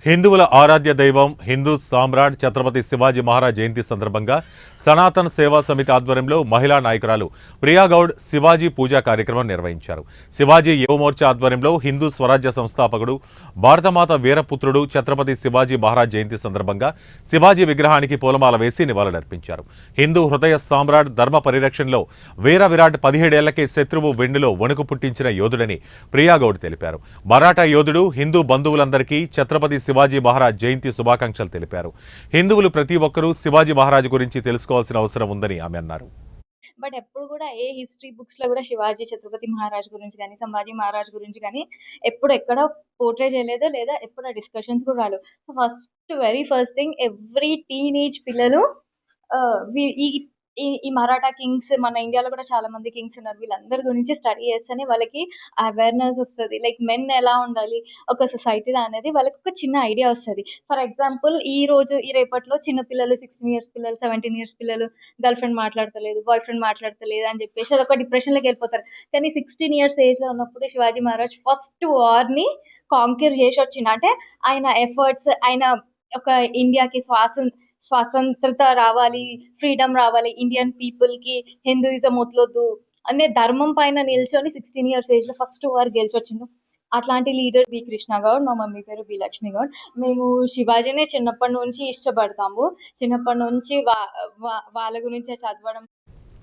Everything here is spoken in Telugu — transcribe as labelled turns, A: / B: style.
A: హిందువుల ఆరాధ్య దైవం హిందూ సామ్రాట్ ఛత్రపతి శివాజీ మహారాజ్ జయంతి సందర్భంగా సనాతన సేవా సమితి ఆధ్వర్యంలో మహిళా నాయకురాలు ప్రియాగౌడ్ శివాజీ పూజా కార్యక్రమం నిర్వహించారు. శివాజీ యువమోర్చా ఆధ్వర్యంలో హిందూ స్వరాజ్య సంస్థాపకుడు భారతమాత వీరపుత్రుడు ఛత్రపతి శివాజీ మహారాజ్ జయంతి సందర్భంగా శివాజీ విగ్రహానికి పూలమాల వేసి నివాళులర్పించారు. హిందూ హృదయ సామ్రాట్ ధర్మ పరిరక్షణలో వీర విరాట్ 17 ఏళ్లకే శత్రువు వెన్నులో వణుకు పుట్టించిన యోధుడని ప్రియాగౌడ్ తెలిపారు. మరాఠా యోధుడు హిందూ బంధువులందరికీ ఛత్రపతి శివాజీ మహారాజ్ జయంతి శుభాకాంక్షలు తెలిపారు. హిందువులు ప్రతి ఒక్కరూ శివాజీ మహారాజ్ గురించి తెలుసుకోవాల్సిన అవసరం ఉందని ఆమె అన్నారు.
B: బట్ ఎప్పుడు కూడా ఏ హిస్టరీ బుక్స్ లో కూడా శివాజీ ఛత్రపతి మహారాజ్ గురించి కానీ సంభాజీ మహారాజ్ గురించి కానీ ఎప్పుడు ఎక్కడ పోర్ట్రే చేయలేదు, లేదా ఎప్పుడు డిస్కషన్స్ కూడా రాలేదు. First very first thing every teenage పిల్లలు ఈ ఈ మరాఠా కింగ్స్, మన ఇండియాలో కూడా చాలా మంది కింగ్స్ ఉన్నారు, వీళ్ళందరి గురించి స్టడీ చేస్తేనే వాళ్ళకి అవేర్నెస్ వస్తుంది. లైక్ మెన్ ఎలా ఉండాలి ఒక సొసైటీలో అనేది వాళ్ళకి ఒక చిన్న ఐడియా వస్తుంది. ఫర్ ఎగ్జాంపుల్ ఈ రేపట్లో చిన్న పిల్లలు 16 ఇయర్స్ పిల్లలు 17 ఇయర్స్ పిల్లలు గర్ల్ ఫ్రెండ్ మాట్లాడతలేదు, బాయ్ ఫ్రెండ్ మాట్లాడతలేదు అని చెప్పేసి అదొక డిప్రెషన్లోకి వెళ్ళిపోతారు. కానీ 16 ఇయర్స్ ఏజ్ లో ఉన్నప్పుడు శివాజీ మహారాజ్ ఫస్ట్ వార్ ని కాంక్యూర్ చేసి వచ్చిండు. అంటే ఆయన ఎఫర్ట్స్, ఆయన ఒక ఇండియాకి స్వాతంత్రత రావాలి, ఫ్రీడమ్ రావాలి, ఇండియన్ పీపుల్ కి హిందూయిజం వదలొద్దు అనే ధర్మం పైన నిల్చొని 16 ఇయర్స్ ఏజ్ లో ఫస్ట్ వార్ గెలిచొచ్చిండు. అట్లాంటి లీడర్ బి కృష్ణ గౌడ్, మా మమ్మీ పేరు బి లక్ష్మి గౌడ్. మేము శివాజీనే చిన్నప్పటి నుంచి ఇష్టపడతాము. చిన్నప్పటి నుంచి వాళ్ళ గురించి చదవడం